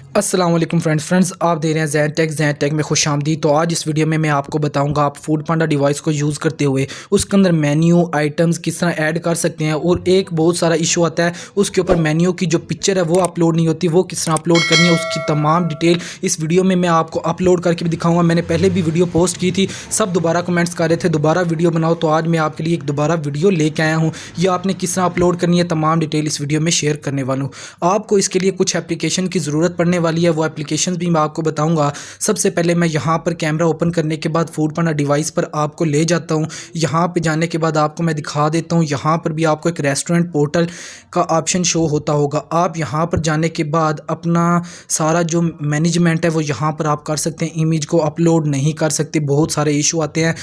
अस्सलाम वालेकुम फ्रेंड्स आप दे रहे हैं जैन टेक में खुश आमदीद। तो आज इस वीडियो में मैं आपको बताऊंगा आप फूड पांडा डिवाइस को यूज़ करते हुए उसके अंदर मेन्यू आइटम्स किस तरह ऐड कर सकते हैं। और एक बहुत सारा इशू आता है उसके ऊपर मेन्यू की जो पिक्चर है वो अपलोड नहीं होती, वो किस तरह अपलोड करनी है उसकी तमाम डिटेल इस वीडियो में मैं आपको अपलोड करके भी दिखाऊँगा। मैंने पहले भी वीडियो पोस्ट की थी, सब दोबारा कमेंट्स कर रहे थे दोबारा वीडियो बनाओ, तो आज मैं आपके लिए एक दोबारा वीडियो लेके आया हूँ। ये आपने किस तरह अपलोड करनी है तमाम डिटेल इस वीडियो में शेयर करने वाला हूँ। आपको इसके लिए कुछ एप्लीकेशन की ज़रूरत पड़ने वाली है, वो एप्लीकेशन भी मैं आपको बताऊंगा। सबसे पहले मैं यहाँ पर कैमरा ओपन करने के बाद फूड पांडा डिवाइस पर आपको ले जाता हूँ। यहाँ पे जाने के बाद आपको मैं दिखा देता हूँ, यहाँ पर भी आपको एक रेस्टोरेंट पोर्टल का ऑप्शन शो होता होगा। आप यहाँ पर जाने के बाद अपना सारा जो मैनेजमेंट है वो यहाँ पर आप कर सकते हैं। इमेज को अपलोड नहीं कर सकते, बहुत सारे इशू आते हैं।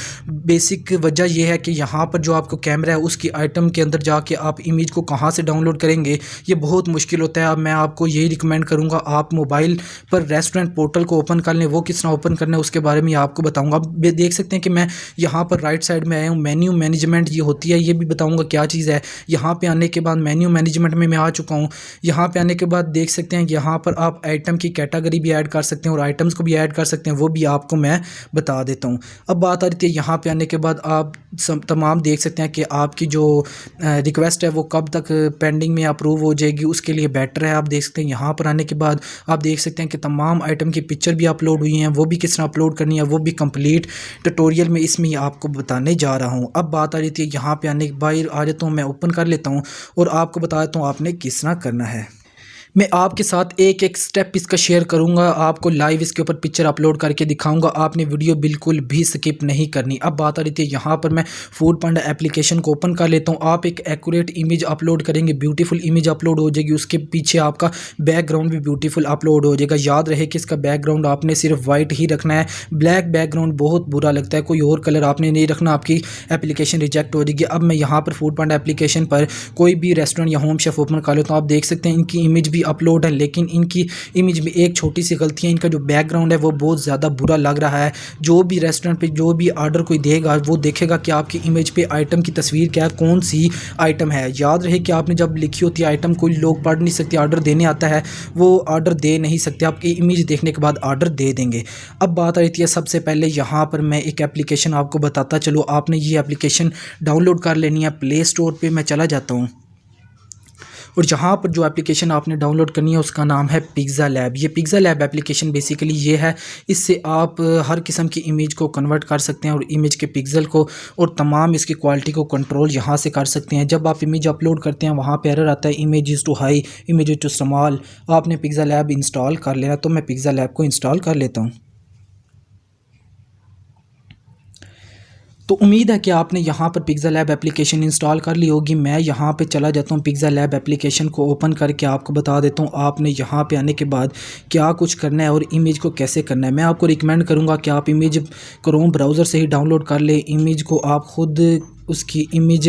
बेसिक वजह यह है कि यहाँ पर जो आपको कैमरा है उसकी आइटम के अंदर जाके आप इमेज को कहाँ से डाउनलोड करेंगे ये बहुत मुश्किल होता है। अब मैं आपको यही रिकमेंड करूँगा आप मोबाइल पर रेस्टोरेंट पोर्टल को ओपन कर लें। वो किस तरह ओपन करना है उसके बारे में आपको बताऊंगा। आप देख सकते हैं कि मैं यहाँ पर राइट साइड में आया हूँ। मेन्यू मैनेजमेंट ये होती है, ये भी बताऊंगा क्या चीज़ है। यहाँ पे आने के बाद मेन्यू मैनेजमेंट में मैं आ चुका हूँ। यहाँ पे आने के बाद देख सकते हैं यहाँ पर आप आइटम की कैटेगरी भी ऐड कर सकते हैं और आइटम्स को भी ऐड कर सकते हैं, वो भी आपको मैं बता देता हूँ। अब बात आ रही है यहाँ पे आने के बाद आप तमाम देख सकते हैं कि आपकी जो रिक्वेस्ट है वो कब तक पेंडिंग में अप्रूव हो जाएगी, उसके लिए बेटर है। आप देख सकते हैं यहाँ पर आने के बाद आप देख सकते हैं कि तमाम आइटम की पिक्चर भी अपलोड हुई हैं, वो भी किस तरह अपलोड करनी है वो भी कंप्लीट ट्यूटोरियल में इसमें आपको बताने जा रहा हूँ। अब बात आ रही थी यहाँ पे आने के बाहर आ जाता हूँ, मैं ओपन कर लेता हूँ और आपको बता देता हूँ आपने किस तरह करना है। मैं आपके साथ एक एक स्टेप इसका शेयर करूंगा, आपको लाइव इसके ऊपर पिक्चर अपलोड करके दिखाऊंगा। आपने वीडियो बिल्कुल भी स्किप नहीं करनी। अब बात आ रही थी यहाँ पर मैं फूड पांडा एप्लीकेशन को ओपन कर लेता हूँ। आप एक एक्यूरेट इमेज अपलोड करेंगे, ब्यूटीफुल इमेज अपलोड हो जाएगी, उसके पीछे आपका बैकग्राउंड भी ब्यूटीफुल अपलोड हो जाएगा। याद रहे कि इसका बैकग्राउंड आपने सिर्फ वाइट ही रखना है, ब्लैक बैकग्राउंड बहुत बुरा लगता है, कोई और कलर आपने नहीं रखना, आपकी एप्लीकेशन रिजेक्ट हो जाएगी। अब मैं यहाँ पर फूड पांडा एप्लीकेशन पर कोई भी रेस्टोरेंट या होम शेफ ओपन कर लेता हूँ। आप देख सकते हैं इनकी इमेज भी अपलोड है, लेकिन इनकी इमेज में एक छोटी सी गलती है, इनका जो बैकग्राउंड है वो बहुत ज़्यादा बुरा लग रहा है। जो भी रेस्टोरेंट पे जो भी ऑर्डर कोई देगा वो देखेगा कि आपकी इमेज पे आइटम की तस्वीर क्या है, कौन सी आइटम है। याद रहे कि आपने जब लिखी होती है आइटम, कोई लोग पढ़ नहीं सकते, ऑर्डर देने आता है वो ऑर्डर दे नहीं सकते, आपकी इमेज देखने के बाद ऑर्डर दे देंगे। अब बात आ रही थी सबसे पहले यहाँ पर मैं एक एप्लीकेशन आपको बताता चलो। आपने ये एप्लीकेशन डाउनलोड कर लेनी है। प्ले स्टोर पर मैं चला जाता हूँ और यहाँ पर जो एप्लीकेशन आपने डाउनलोड करनी है उसका नाम है पिज़्ज़ा लैब। ये पिज़्ज़ा लैब एप्लीकेशन बेसिकली ये है, इससे आप हर किस्म की इमेज को कन्वर्ट कर सकते हैं और इमेज के पिक्सल को और तमाम इसकी क्वालिटी को कंट्रोल यहाँ से कर सकते हैं। जब आप इमेज अपलोड करते हैं वहाँ पर एरर आता है image too high, image too small, आपने पिज़्ज़ा लैब इंस्टॉल कर लेना। तो मैं पिज़्ज़ा लैब को इंस्टॉल कर लेता हूँ। तो उम्मीद है कि आपने यहाँ पर पिज़्ज़ा लैब एप्लीकेशन इंस्टॉल कर ली होगी। मैं यहाँ पे चला जाता हूँ, पिज़्ज़ा लैब एप्लीकेशन को ओपन करके आपको बता देता हूँ आपने यहाँ पे आने के बाद क्या कुछ करना है और इमेज को कैसे करना है। मैं आपको रिकमेंड करूँगा कि आप इमेज क्रोम ब्राउज़र से ही डाउनलोड कर ले। इमेज को आप खुद उसकी इमेज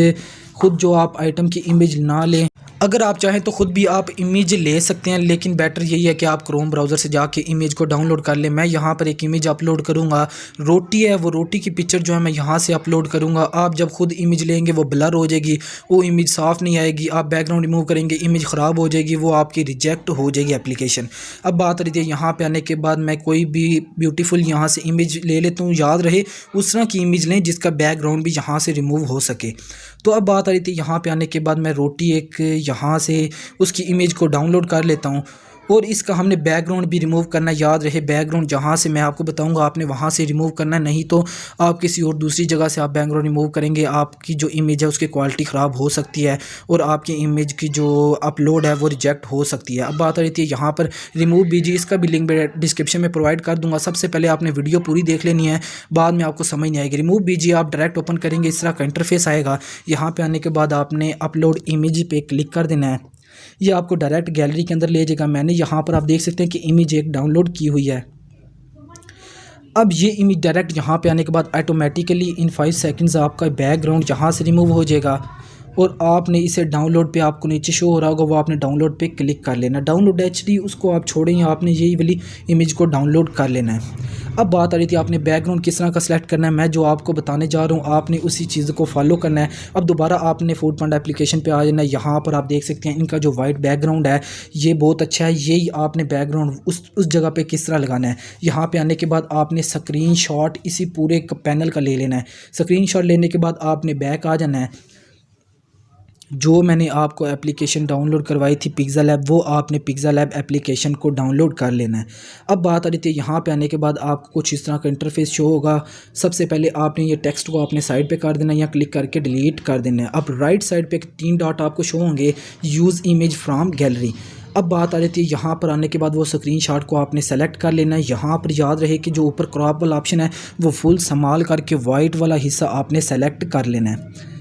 खुद जो आप आइटम की इमेज ना लें, अगर आप चाहें तो ख़ुद भी आप इमेज ले सकते हैं, लेकिन बेटर यही है कि आप क्रोम ब्राउज़र से जाके इमेज को डाउनलोड कर लें। मैं यहाँ पर एक इमेज अपलोड करूँगा, रोटी है, वो रोटी की पिक्चर जो है मैं यहाँ से अपलोड करूँगा। आप जब खुद इमेज लेंगे वो ब्लर हो जाएगी, वो इमेज साफ़ नहीं आएगी। आप बैकग्राउंड रिमूव करेंगे इमेज ख़राब हो जाएगी, वो आपकी रिजेक्ट हो जाएगी एप्लीकेशन। अब बात रही थी यहाँ पर आने के बाद मैं कोई भी ब्यूटीफुल यहाँ से इमेज ले लेता हूँ। याद रहे उस तरह की इमेज लें जिसका बैकग्राउंड भी यहाँ से रिमूव हो सके। तो अब बात आ रही थी यहाँ पे आने के बाद मैं रोटी एक यहाँ से उसकी इमेज को डाउनलोड कर लेता हूँ और इसका हमने बैकग्राउंड भी रिमूव करना। याद रहे बैकग्राउंड जहाँ से मैं आपको बताऊंगा आपने वहाँ से रिमूव करना, नहीं तो आप किसी और दूसरी जगह से आप बैकग्राउंड रिमूव करेंगे, आपकी जो इमेज है उसकी क्वालिटी ख़राब हो सकती है और आपकी इमेज की जो अपलोड है वो रिजेक्ट हो सकती है। अब बात आ रही थी यहाँ पर रिमूव बीजी, इसका भी लिंक डिस्क्रिप्शन में प्रोवाइड कर दूँगा। सबसे पहले आपने वीडियो पूरी देख लेनी है, बाद में आपको समझ नहीं आएगी। रिमूव बीजी आप डायरेक्ट ओपन करेंगे, इस तरह का इंटरफेस आएगा। यहाँ पर आने के बाद आपने अपलोड इमेज पे क्लिक कर देना है, ये आपको डायरेक्ट गैलरी के अंदर ले जाएगा। मैंने यहाँ पर आप देख सकते हैं कि इमेज एक डाउनलोड की हुई है। अब ये इमेज डायरेक्ट यहाँ पे आने के बाद ऑटोमेटिकली इन 5 सेकंड्स आपका बैकग्राउंड यहाँ से रिमूव हो जाएगा और आपने इसे डाउनलोड पे आपको नीचे शो हो रहा होगा, वो आपने डाउनलोड पे क्लिक कर लेना। डाउनलोड एचडी उसको आप छोड़ें, आपने यही वाली इमेज को डाउनलोड कर लेना है। अब बात आ रही थी आपने बैकग्राउंड किस तरह का सिलेक्ट करना है। मैं जो आपको बताने जा रहा हूँ आपने उसी चीज़ को फॉलो करना है। अब दोबारा आपने फूड पांडा एप्लीकेशन पे आ जाना है। यहाँ पर आप देख सकते हैं इनका जो वाइट बैकग्राउंड है ये बहुत अच्छा है। यही आपने बैकग्राउंड उस जगह पे किस तरह लगाना है। यहाँ पे आने के बाद आपने स्क्रीनशॉट इसी पूरे पैनल का ले लेना है। स्क्रीनशॉट लेने के बाद आपने बैक आ जाना है। जो मैंने आपको एप्लीकेशन डाउनलोड करवाई थी पिक्सेल ऐप, वो आपने पिक्सेल ऐप एप्लीकेशन को डाउनलोड कर लेना है। अब बात आ रही थी यहाँ पे आने के बाद आपको कुछ इस तरह का इंटरफेस शो होगा। सबसे पहले आपने ये टेक्स्ट को अपने साइड पे कर देना है या क्लिक करके डिलीट कर देना है। अब राइट साइड पे 3 डॉट आपको शो होंगे, यूज़ इमेज फ्राम गैलरी। अब बात आ रही थी यहाँ पर आने के बाद वो स्क्रीनशॉट को आपने सेलेक्ट कर लेना है। यहाँ पर याद रहे कि जो ऊपर क्रॉप वाला ऑप्शन है वो फुल संभाल करके वाइट वाला हिस्सा आपने सेलेक्ट कर लेना है।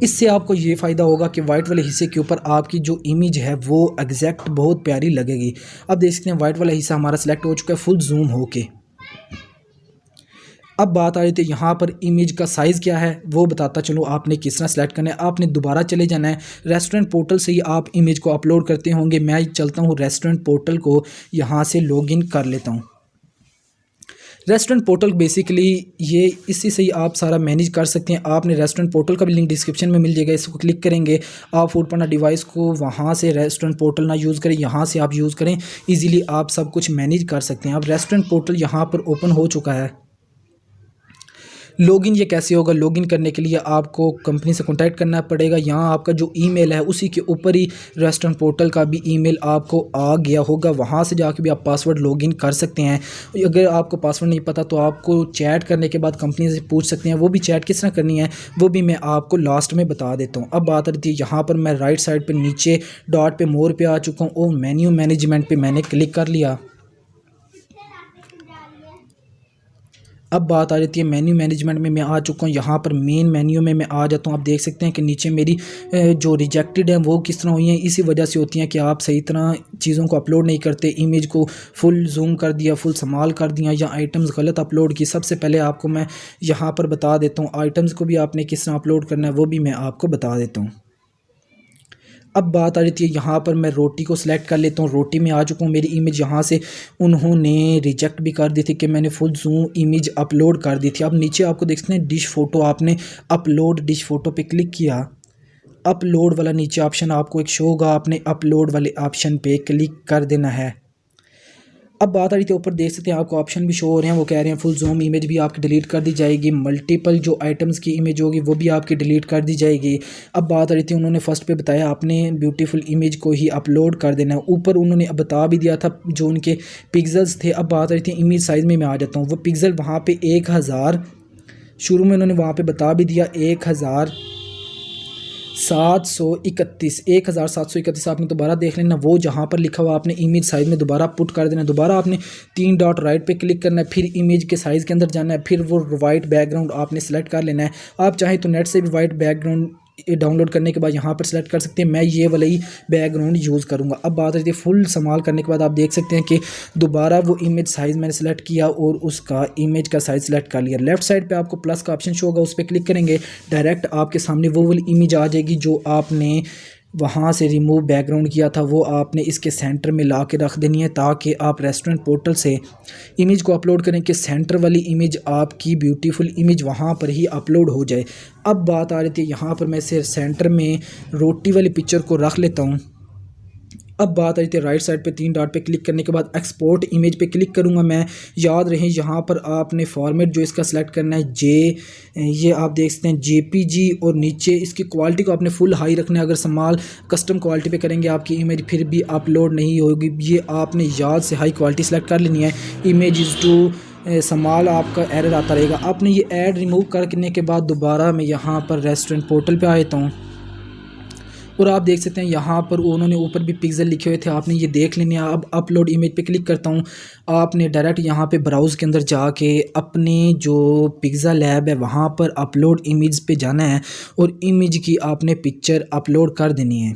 इससे आपको ये फ़ायदा होगा कि वाइट वाले हिस्से के ऊपर आपकी जो इमेज है वो एग्जैक्ट बहुत प्यारी लगेगी। अब देख सकते हैं वाइट वाला हिस्सा हमारा सेलेक्ट हो चुका है फुल जूम होके। अब बात आ रही थी यहाँ पर इमेज का साइज़ क्या है वो बताता चलो आपने किस तरह सेलेक्ट करना है। आपने दोबारा चले जाना है। रेस्टोरेंट पोर्टल से ही आप इमेज को अपलोड करते होंगे। मैं चलता हूँ रेस्टोरेंट पोर्टल को, यहाँ से लॉगिन कर लेता हूँ। रेस्टोरेंट पोर्टल बेसिकली ये इसी से ही आप सारा मैनेज कर सकते हैं। आपने रेस्टोरेंट पोर्टल का भी लिंक डिस्क्रिप्शन में मिल जाएगा। इसको क्लिक करेंगे आप फूड पांडा डिवाइस को वहाँ से रेस्टोरेंट पोर्टल ना यूज़ करें, यहाँ से आप यूज़ करें। इजीली आप सब कुछ मैनेज कर सकते हैं। अब रेस्टोरेंट पोर्टल यहाँ पर ओपन हो चुका है। लॉगिन ये कैसे होगा, लॉगिन करने के लिए आपको कंपनी से कांटेक्ट करना पड़ेगा। यहाँ आपका जो ईमेल है उसी के ऊपर ही रेस्टोरेंट पोर्टल का भी ईमेल आपको आ गया होगा। वहाँ से जाके भी आप पासवर्ड लॉगिन कर सकते हैं। अगर आपको पासवर्ड नहीं पता तो आपको चैट करने के बाद कंपनी से पूछ सकते हैं। वो भी चैट किस तरह करनी है वो भी मैं आपको लास्ट में बता देता हूँ। अब बात रही थी यहाँ पर मैं राइट साइड पर नीचे डॉट पे मोर पे आ चुका हूँ और मेन्यू मैनेजमेंट पर मैंने क्लिक कर लिया। अब बात आ जाती है मेन्यू मैनेजमेंट में मैं आ चुका हूँ। यहाँ पर मेन मेन्यू में मैं आ जाता हूँ। आप देख सकते हैं कि नीचे मेरी जो रिजेक्टेड हैं वो किस तरह हुई हैं। इसी वजह से होती हैं कि आप सही तरह चीज़ों को अपलोड नहीं करते। इमेज को फुल जूम कर दिया, फुल संभाल कर दिया या आइटम्स गलत अपलोड की। सबसे पहले आपको मैं यहाँ पर बता देता हूँ आइटम्स को भी आपने किस तरह अपलोड करना है वो भी मैं आपको बता देता हूँ। अब बात आ रही थी यहाँ पर मैं रोटी को सिलेक्ट कर लेता हूँ। रोटी में आ चुका हूँ। मेरी इमेज यहाँ से उन्होंने रिजेक्ट भी कर दी थी कि मैंने फुल जूम इमेज अपलोड कर दी थी। अब नीचे आपको देख सकते हैं डिश फ़ोटो, आपने अपलोड डिश फ़ोटो पे क्लिक किया। अपलोड वाला नीचे ऑप्शन आपको एक शो होगा, आपने अपलोड वाले ऑप्शन पे क्लिक कर देना है। अब बात आ रही थी ऊपर देख सकते हैं आपको ऑप्शन भी शो हो रहे हैं। वो कह रहे हैं फुल जूम इमेज भी आपकी डिलीट कर दी जाएगी, मल्टीपल जो आइटम्स की इमेज होगी वो भी आपकी डिलीट कर दी जाएगी। अब बात आ रही थी उन्होंने फर्स्ट पे बताया आपने ब्यूटीफुल इमेज को ही अपलोड कर देना है। ऊपर उन्होंने बता भी दिया था जो उनके पिक्सल्स थे। अब बात आ रही थी इमेज साइज़ में मैं आ जाता हूँ। वो पिक्सल वहाँ पर 1000 शुरू में उन्होंने वहाँ पर बता भी दिया 1731 आपने दोबारा देख लेना। वो जहाँ पर लिखा हुआ आपने इमेज साइज़ में दोबारा पुट कर देना। दोबारा आपने 3 डॉट राइट पे क्लिक करना है, फिर इमेज के साइज़ के अंदर जाना है, फिर वो वाइट बैकग्राउंड आपने सेलेक्ट कर लेना है। आप चाहें तो नेट से भी वाइट बैकग्राउंड डाउनलोड करने के बाद यहाँ पर सेलेक्ट कर सकते हैं। मैं ये वाला ही बैकग्राउंड यूज़ करूँगा। अब बात रही थी फुल संभाल करने के बाद आप देख सकते हैं कि दोबारा वो इमेज साइज़ मैंने सेलेक्ट किया और उसका इमेज का साइज़ सेलेक्ट कर लिया। लेफ्ट साइड पे आपको प्लस का ऑप्शन शो होगा, उस पर क्लिक करेंगे डायरेक्ट आपके सामने वो वाली इमेज आ जाएगी जो आपने वहाँ से रिमूव बैकग्राउंड किया था। वो आपने इसके सेंटर में ला के रख देनी है ताकि आप रेस्टोरेंट पोर्टल से इमेज को अपलोड करें कि सेंटर वाली इमेज आपकी ब्यूटीफुल इमेज वहाँ पर ही अपलोड हो जाए। अब बात आ रही थी यहाँ पर मैं से सेंटर में रोटी वाली पिक्चर को रख लेता हूँ। अब बात आ रही थी राइट साइड पे 3 डॉट पे क्लिक करने के बाद एक्सपोर्ट इमेज पे क्लिक करूँगा मैं। याद रहे यहाँ पर आपने फॉर्मेट जो इसका सेलेक्ट करना है ये आप देख सकते हैं जेपीजी और नीचे इसकी क्वालिटी को आपने फुल हाई रखना है। अगर संभाल कस्टम क्वालिटी पे करेंगे आपकी इमेज फिर भी अपलोड नहीं होगी। ये आपने याद से हाई क्वालिटी सेलेक्ट कर लेनी है। इमेज टू संभाल आपका एरर आता रहेगा। आपने ये ऐड रिमूव करने के बाद दोबारा मैं यहाँ पर रेस्टोरेंट पोर्टल पे आया हूँ और आप देख सकते हैं यहाँ पर उन्होंने ऊपर भी पिक्सल लिखे हुए थे, आपने ये देख लेने। अब अपलोड इमेज पे क्लिक करता हूँ। आपने डायरेक्ट यहाँ पे ब्राउज़ के अंदर जाके अपने जो पिक्सेल लैब है वहाँ पर अपलोड इमेज पे जाना है और इमेज की आपने पिक्चर अपलोड कर देनी है।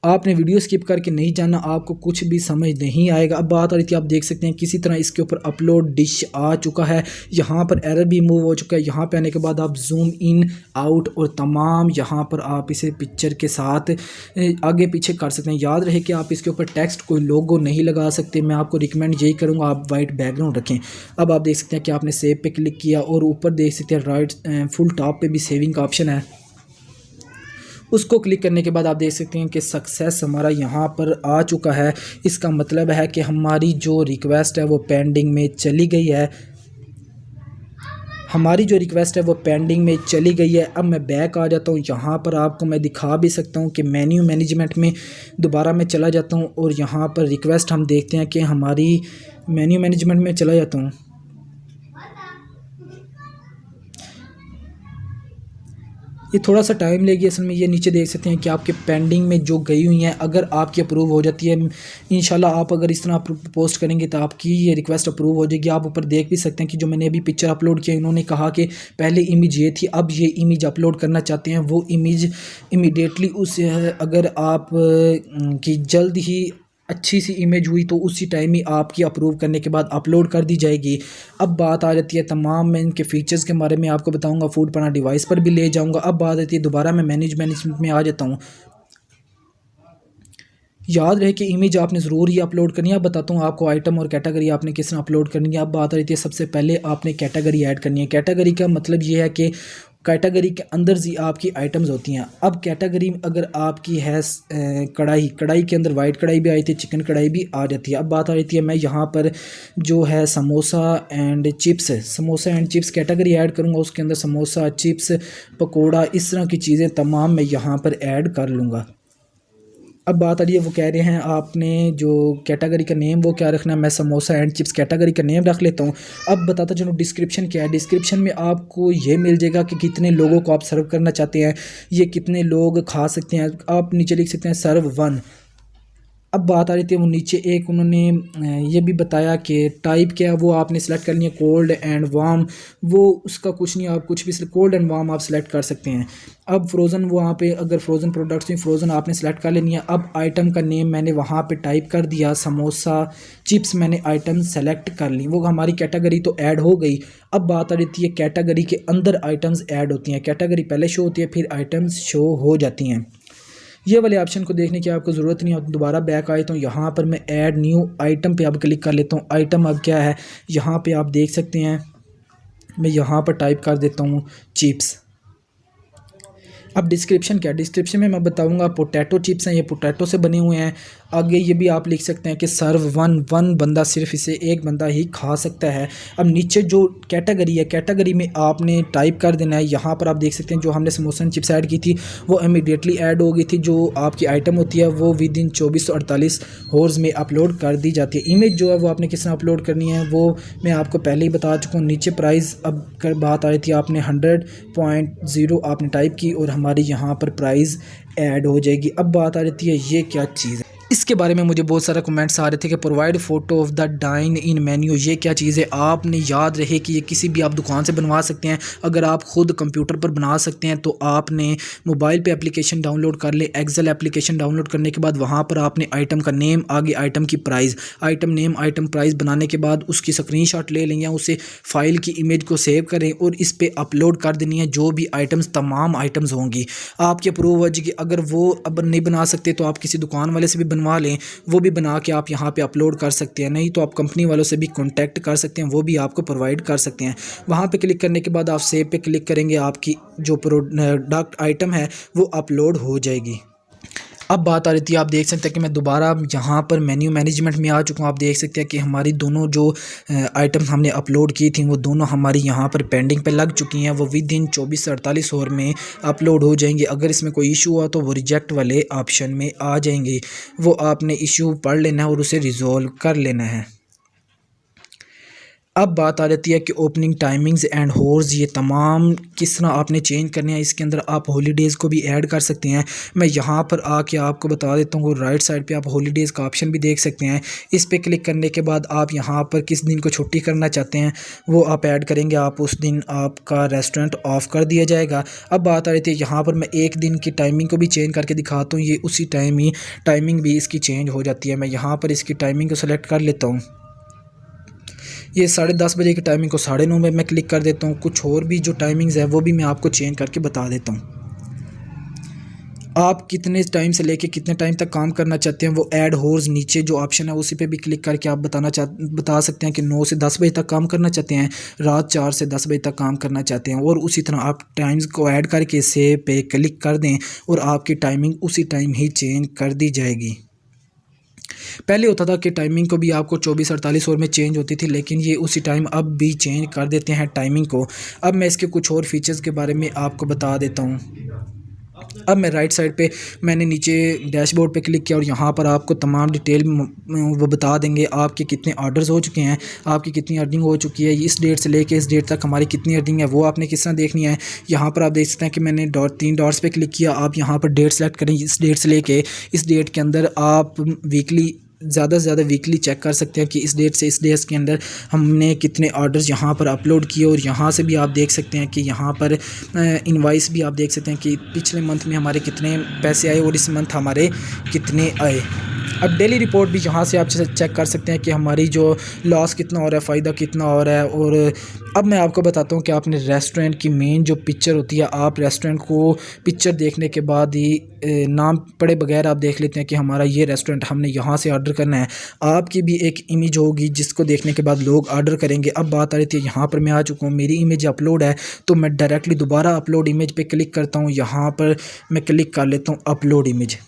आपने वीडियो स्किप करके नहीं जाना, आपको कुछ भी समझ नहीं आएगा। अब बात आ रही थी, आप देख सकते हैं किसी तरह इसके ऊपर अपलोड डिश आ चुका है, यहाँ पर एरर भी मूव हो चुका है। यहाँ पे आने के बाद आप जूम इन आउट और तमाम यहाँ पर आप इसे पिक्चर के साथ आगे पीछे कर सकते हैं। याद रहे कि आप इसके ऊपर टेक्स्ट कोई लोगो नहीं लगा सकते। मैं आपको रिकमेंड यही करूँगा आप वाइट बैकग्राउंड रखें। अब आप देख सकते हैं कि आपने सेव पे क्लिक किया और ऊपर देख सकते हैं राइट फुल टॉप पे भी सेविंग का ऑप्शन है, उसको क्लिक करने के बाद आप देख सकते हैं कि सक्सेस हमारा यहाँ पर आ चुका है। इसका मतलब है कि हमारी जो रिक्वेस्ट है वो पेंडिंग में चली गई है, हमारी जो रिक्वेस्ट है वो पेंडिंग में चली गई है। अब मैं बैक आ जाता हूँ, यहाँ पर आपको मैं दिखा भी सकता हूँ कि मेन्यू मैनेजमेंट में दोबारा मैं चला जाता हूँ और यहाँ पर रिक्वेस्ट हम देखते हैं कि हमारी मेन्यू मैनेजमेंट में चला जाता हूँ। ये थोड़ा सा टाइम लेगी असल में। ये नीचे देख सकते हैं कि आपके पेंडिंग में जो गई हुई हैं अगर आपकी अप्रूव हो जाती है, इंशाल्लाह आप अगर इस तरह पोस्ट करेंगे तो आपकी ये रिक्वेस्ट अप्रूव हो जाएगी। आप ऊपर देख भी सकते हैं कि जो मैंने अभी पिक्चर अपलोड किया इन्होंने कहा कि पहले इमेज ये थी, अब ये इमेज अपलोड करना चाहते हैं। वो इमेज इमीडिएटली उस अगर आप की जल्द ही अच्छी सी इमेज हुई तो उसी टाइम ही आपकी अप्रूव करने के बाद अपलोड कर दी जाएगी। अब बात आ जाती है तमाम, मैं इनके फीचर्स के बारे में आपको बताऊंगा, फूड पांडा डिवाइस पर भी ले जाऊंगा। अब बात आती है दोबारा मैं मैनेजमेंट में आ जाता हूँ। याद रहे कि इमेज आपने ज़रूर ही अपलोड करनी है। अब बताता हूँ आपको आइटम और कैटेगरी आपने किस तरह अपलोड करनी है। अब बात आ रही थी सबसे पहले आपने कैटेगरी ऐड करनी है। कैटेगरी का मतलब ये है कि कैटेगरी के अंदर ही आपकी आइटम्स होती हैं। अब कैटेगरी अगर आपकी है कढ़ाई के अंदर वाइट कढ़ाई भी आई थी, चिकन कढ़ाई भी आ जाती है। अब बात आ रही थी मैं यहाँ पर जो है samosa and chips category add करूँगा। उसके अंदर समोसा, चिप्स, पकोड़ा, इस तरह की चीज़ें तमाम मैं यहाँ पर ऐड कर लूँगा। अब बात आ रही है, वो कह रहे हैं आपने जो कैटेगरी का नेम वो क्या रखना है। मैं समोसा एंड चिप्स कैटेगरी का नेम रख लेता हूँ। अब बताता चलो डिस्क्रिप्शन क्या है। डिस्क्रिप्शन में आपको ये मिल जाएगा कि कितने लोगों को आप सर्व करना चाहते हैं, ये कितने लोग खा सकते हैं। आप नीचे लिख सकते हैं सर्व 1। अब बात आ रही थी वो नीचे एक उन्होंने ये भी बताया कि टाइप क्या है वो आपने सेलेक्ट कर लिया, कोल्ड एंड वार्म। वो उसका कुछ नहीं, आप कुछ भी कोल्ड एंड वार्म आप सेलेक्ट कर सकते हैं। अब फ्रोज़न वहाँ पे अगर फ्रोज़न प्रोडक्ट्स में फ्रोज़न आपने सेलेक्ट कर लेनी है। अब आइटम का नेम मैंने वहाँ पे टाइप कर दिया, समोसा चिप्स मैंने आइटम सेलेक्ट कर ली, वो हमारी कैटेगरी तो ऐड हो गई। अब बात आ रही थी कैटेगरी के अंदर आइटम्स ऐड होती हैं। कैटेगरी पहले शो होती है फिर आइटम्स शो हो जाती हैं। ये वाले ऑप्शन को देखने की आपको ज़रूरत नहीं है। दोबारा बैक आए तो यहाँ पर मैं ऐड न्यू आइटम पे अब क्लिक कर लेता हूँ। आइटम अब क्या है यहाँ पे आप देख सकते हैं, मैं यहाँ पर टाइप कर देता हूँ चिप्स। अब डिस्क्रिप्शन क्या है, डिस्क्रिप्शन में मैं बताऊंगा पोटैटो चिप्स हैं, ये पोटैटो से बने हुए हैं। आगे ये भी आप लिख सकते हैं कि सर्व 1 बंदा, सिर्फ इसे एक बंदा ही खा सकता है। अब नीचे जो कैटेगरी है, कैटेगरी में आपने टाइप कर देना है। यहाँ पर आप देख सकते हैं जो हमने समोसा एंड चिप्स ऐड की थी वो इमीडिएटली ऐड हो गई थी। जो आपकी आइटम होती है वो विद इन 24 से 48 हॉर्स में अपलोड कर दी जाती है। इमेज जो है वो आपने किस तरह अपलोड करनी है वो मैं आपको पहले ही बता चुका हूँ। नीचे प्राइस अब कर बात आ रही थी, आपने 100.0 आपने टाइप की और हमारी यहाँ पर प्राइस ऐड हो जाएगी। अब बात आ रही है ये क्या चीज़ है, इसके बारे में मुझे बहुत सारे कमेंट्स आ रहे थे कि provide photo of the dine in menu. ये क्या चीज़ है, आपने याद रहे कि ये किसी भी आप दुकान से बनवा सकते हैं। अगर आप ख़ुद कंप्यूटर पर बना सकते हैं तो आपने मोबाइल पे एप्लीकेशन डाउनलोड कर ले। एक्सेल एप्लीकेशन डाउनलोड करने के बाद वहाँ पर आपने आइटम का नेम, आगे आइटम की price, item name item price बनाने के बाद उसकी स्क्रीनशॉट ले लें या उसे फाइल की इमेज को सेव करें और इस पर अपलोड कर देनी है। जो भी आइटम्स तमाम आइटम्स होंगी आपकी अप्रूव हो जाएगी। अगर वो अब नहीं बना सकते तो आप किसी दुकान वाले से भी बनवा लें, वो भी बना के आप यहाँ पे अपलोड कर सकते हैं। नहीं तो आप कंपनी वालों से भी कांटेक्ट कर सकते हैं, वो भी आपको प्रोवाइड कर सकते हैं। वहाँ पे क्लिक करने के बाद आप सेव पे क्लिक करेंगे, आपकी जो प्रोडक्ट आइटम है वो अपलोड हो जाएगी। अब बात आ रही थी, आप देख सकते हैं कि मैं दोबारा यहाँ पर मेन्यू मैनेजमेंट में आ चुका हूँ। आप देख सकते हैं कि हमारी दोनों जो आइटम्स हमने अपलोड की थी वो दोनों हमारी यहाँ पर पेंडिंग पे लग चुकी हैं। वो विद इन 24 से 48 आवर में अपलोड हो जाएंगे। अगर इसमें कोई इशू हुआ तो वो रिजेक्ट वाले ऑप्शन में आ जाएंगे। वो आपने इशू पढ़ लेना है और उसे रिज़ॉल्व कर लेना है। अब बात आ जाती है कि ओपनिंग टाइमिंग्स एंड होर्स, ये तमाम किस तरह आपने चेंज करने हैं। इसके अंदर आप हॉलीडेज़ को भी ऐड कर सकते हैं। मैं यहाँ पर आके आपको बता देता हूँ, राइट साइड पे आप हॉलीडेज़ का ऑप्शन भी देख सकते हैं। इस पे क्लिक करने के बाद आप यहाँ पर किस दिन को छुट्टी करना चाहते हैं वो आप ऐड करेंगे। आप उस दिन आपका रेस्टोरेंट ऑफ कर दिया जाएगा। अब बात आ रही थी यहाँ पर मैं एक दिन की टाइमिंग को भी चेंज करके दिखाता हूँ। ये उसी टाइमिंग भी इसकी चेंज हो जाती है। मैं यहाँ पर इसकी टाइमिंग को सेलेक्ट कर लेता हूँ। ये 10:30 बजे की टाइमिंग को 9:30 में मैं क्लिक कर देता हूँ। कुछ और भी जो टाइमिंग्स है वो भी मैं आपको चेंज करके बता देता हूँ। आप कितने टाइम से लेके कितने टाइम तक काम करना चाहते हैं वो ऐड होर्स नीचे जो ऑप्शन है उसी पे भी क्लिक करके आप बता सकते हैं कि 9 से 10 बजे तक काम करना चाहते हैं, रात 4 से 10 बजे तक काम करना चाहते हैं। और उसी तरह आप टाइम्स को ऐड करके सेव पे क्लिक कर दें और आपकी टाइमिंग उसी टाइम ही चेंज कर दी जाएगी। पहले होता था कि टाइमिंग को भी आपको 24-48 आवर में चेंज होती थी, लेकिन ये उसी टाइम अब भी चेंज कर देते हैं टाइमिंग को। अब मैं इसके कुछ और फीचर्स के बारे में आपको बता देता हूँ। अब मैं राइट साइड पे मैंने नीचे डैशबोर्ड पे क्लिक किया और यहाँ पर आपको तमाम डिटेल वो बता देंगे आपके कितने ऑर्डर्स हो चुके हैं, आपकी कितनी अर्निंग हो चुकी है, इस डेट से लेके इस डेट तक हमारी कितनी अर्निंग है वो आपने किस तरह देखनी है। यहाँ पर आप देख सकते हैं कि मैंने 3 डॉट्स पे क्लिक किया। आप यहाँ पर डेट सेलेक्ट करें, इस डेट से लेके इस डेट के अंदर आप वीकली ज़्यादा से ज़्यादा वीकली चेक कर सकते हैं कि इस डेट से इस डेट के अंदर हमने कितने ऑर्डर्स यहाँ पर अपलोड किए। और यहाँ से भी आप देख सकते हैं कि यहाँ पर इनवाइस भी आप देख सकते हैं कि पिछले मंथ में हमारे कितने पैसे आए और इस मंथ हमारे कितने आए। अब डेली रिपोर्ट भी यहाँ से आप चेक कर सकते हैं कि हमारी जो लॉस कितना हो रहा है, फ़ायदा कितना हो रहा है। और अब मैं आपको बताता हूँ कि आपने रेस्टोरेंट की मेन जो पिक्चर होती है, आप रेस्टोरेंट को पिक्चर देखने के बाद ही नाम पढ़े बगैर आप देख लेते हैं कि हमारा ये रेस्टोरेंट हमने यहाँ से ऑर्डर करना है। आपकी भी एक इमेज होगी जिसको देखने के बाद लोग ऑर्डर करेंगे। अब बात आ रही थी यहाँ पर मैं आ चुका हूँ, मेरी इमेज अपलोड है तो मैं डायरेक्टली दोबारा अपलोड इमेज पे क्लिक करता हूँ। यहाँ पर मैं क्लिक कर लेता हूँ अपलोड इमेज।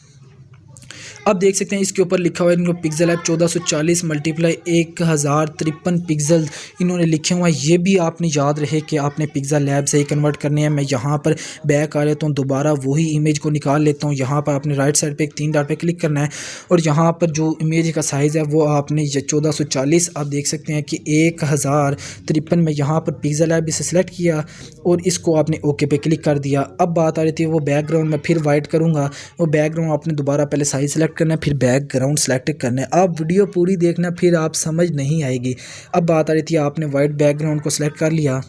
अब देख सकते हैं इसके ऊपर लिखा हुआ है इनको पिक्सल ऐप 1440 मल्टीप्लाई 1053 पिक्सल इन्होंने लिखे हुआ है। ये भी आपने याद रहे कि आपने पिक्सल लैब से ही कन्वर्ट करने हैं। मैं यहाँ पर बैक आ लेता हूँ, दोबारा वही इमेज को निकाल लेता हूँ। यहाँ पर आपने राइट साइड पे एक 3 डॉट पे क्लिक करना है और यहाँ पर जो इमेज का साइज़ है वो आपने 1440 आप देख सकते हैं कि 1053 में यहाँ पर पिक्सल ऐप इसे सेलेक्ट किया और इसको आपने ओके पे क्लिक कर दिया। अब बात आ रही थी वो बैकग्राउंड में फिर वाइट करूँगा, वो बैकग्राउंड आपने दोबारा पहले साइज़ सेलेक्ट करना है फिर बैकग्राउंड सेलेक्ट करना है। आप वीडियो पूरी देखना फिर आप समझ नहीं आएगी। अब बात आ रही थी आपने वाइट बैकग्राउंड को सिलेक्ट कर लिया,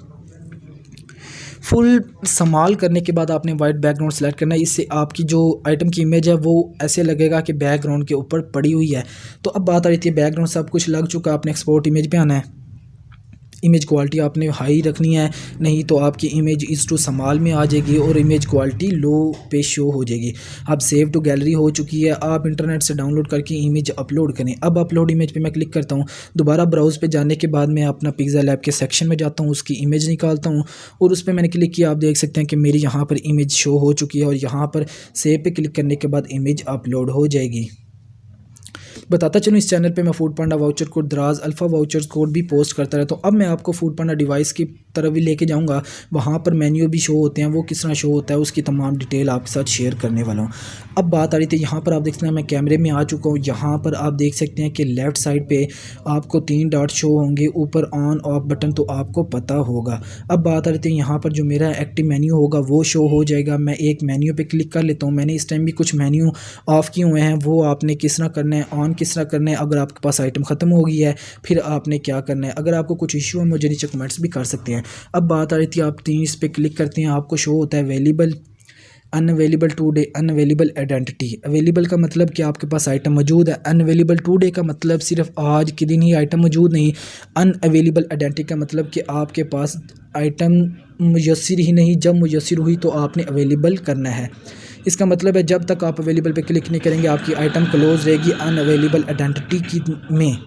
फुल संभाल करने के बाद आपने वाइट बैकग्राउंड सेलेक्ट करना है। इससे आपकी जो आइटम की इमेज है वो ऐसे लगेगा कि बैकग्राउंड के ऊपर पड़ी हुई है। तो अब बात आ रही थी बैकग्राउंड सब कुछ लग चुका, आपने एक्सपोर्ट इमेज पे आना है। इमेज क्वालिटी आपने हाई रखनी है, नहीं तो आपकी इमेज इस टू संभाल में आ जाएगी और इमेज क्वालिटी लो पे शो हो जाएगी। अब सेव टू गैलरी हो चुकी है, आप इंटरनेट से डाउनलोड करके इमेज अपलोड करें। अब अपलोड इमेज पे मैं क्लिक करता हूँ, दोबारा ब्राउज़ पे जाने के बाद मैं अपना पिक्सल ऐप के सेक्शन में जाता हूँ, उसकी इमेज निकालता हूँ और उस पर मैंने क्लिक किया। आप देख सकते हैं कि मेरी यहाँ पर इमेज शो हो चुकी है और यहाँ पर सेव पे क्लिक करने के बाद इमेज अपलोड हो जाएगी। बताता चलूँ इस चैनल पे मैं फूड पांडा वाउचर कोड दराज अल्फ़ा वाउचर कोड भी पोस्ट करता रहता हूँ। अब मैं आपको फूड पांडा डिवाइस की तरफ भी लेके जाऊँगा, वहाँ पर मेन्यू भी शो होते हैं, वो किस तरह शो होता है उसकी तमाम डिटेल आपके साथ शेयर करने वाला हूँ। अब बात आ रही थी यहाँ पर आप देख सकते हैं मैं कैमरे में आ चुका हूँ। यहाँ पर आप देख सकते हैं कि लेफ़्ट साइड पे आपको 3 डॉट शो होंगे, ऊपर ऑन ऑफ बटन तो आपको पता होगा। अब बात आ रही थी यहाँ पर जो मेरा एक्टिव मेन्यू होगा वो शो हो जाएगा। मैं एक मेन्यू पे क्लिक कर लेता हूँ। मैंने इस टाइम भी कुछ मेन्यू ऑफ़ किए हुए हैं, वो आपने किस तरह करना है, ऑन किस तरह करना है। अगर आपके पास आइटम ख़त्म हो गई है फिर आपने क्या करना है। अगर आपको कुछ इशू है मुझे नीचे कमेंट्स भी कर सकते हैं। अब बात आ रही थी आप 3 इस पर क्लिक करते हैं, आपको शो होता है available, unavailable today, unavailable identity. Available का मतलब कि आपके पास आइटम मौजूद है, अनअवेलेबल टुडे का मतलब सिर्फ आज के दिन ही आइटम मौजूद नहीं, अनअवेलेबल आइडेंटिटी का मतलब कि आपके पास आइटम मुयस्सर ही नहीं, जब मुयस्सर हुई तो आपने अवेलेबल करना है। इसका मतलब है जब तक आप अवेलेबल पे क्लिक नहीं करेंगे आपकी आइटम क्लोज रहेगी अनअवेलेबल आइडेंटिटी की में।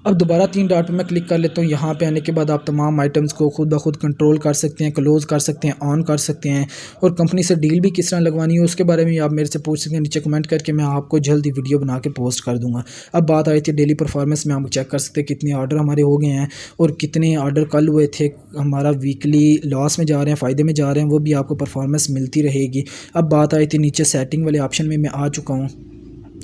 अब दोबारा 3 डॉट पे मैं क्लिक कर लेता हूँ। यहाँ पे आने के बाद आप तमाम आइटम्स को खुद ब खुद कंट्रोल कर सकते हैं, क्लोज़ कर सकते हैं, ऑन कर सकते हैं और कंपनी से डील भी किस तरह लगवानी है उसके बारे में आप मेरे से पूछ सकते हैं नीचे कमेंट करके, मैं आपको जल्दी वीडियो बना के पोस्ट कर दूँगा। अब बात आ रही थी डेली परफॉर्मेंस में, हम चेक कर सकते हैं कितने ऑर्डर हमारे हो गए हैं और कितने ऑर्डर कल हुए थे, हमारा वीकली लॉस में जा रहे हैं फ़ायदे में जा रहे हैं, वो भी आपको परफॉर्मेंस मिलती रहेगी। अब बात आ रही थी नीचे सेटिंग वाले ऑप्शन में मैं आ चुका हूँ।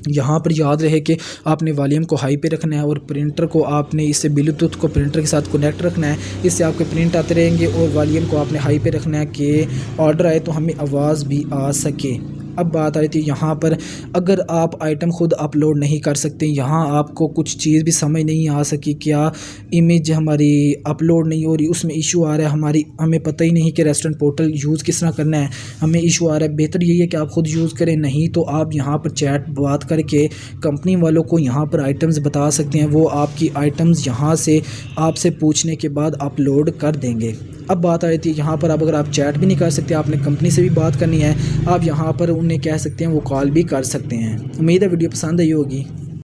यहाँ पर याद रहे कि आपने वॉल्यूम को हाई पे रखना है और प्रिंटर को आपने इससे ब्लूटूथ को प्रिंटर के साथ कनेक्ट रखना है। इससे आपके प्रिंट आते रहेंगे और वॉल्यूम को आपने हाई पे रखना है कि ऑर्डर आए तो हमें आवाज़ भी आ सके। अब बात आ रही थी यहाँ पर, अगर आप आइटम ख़ुद अपलोड नहीं कर सकते, यहाँ आपको कुछ चीज़ भी समझ नहीं आ सकी, क्या इमेज हमारी अपलोड नहीं हो रही, उसमें इशू आ रहा है, हमें पता ही नहीं कि रेस्टोरेंट पोर्टल यूज़ किस तरह करना है, हमें इशू आ रहा है। बेहतर यही है कि आप ख़ुद यूज़ करें, नहीं तो आप यहाँ पर चैट बात करके कंपनी वालों को यहाँ पर आइटम्स बता सकते हैं, वो आपकी आइटम्स यहाँ से आपसे पूछने के बाद अपलोड कर देंगे। अब बात आ रही थी यहाँ पर, अब अगर आप चैट भी नहीं कर सकते, आपने कंपनी से भी बात करनी है, आप यहाँ पर उन्हें कह सकते हैं, वो कॉल भी कर सकते हैं। उम्मीद है वीडियो पसंद आई होगी।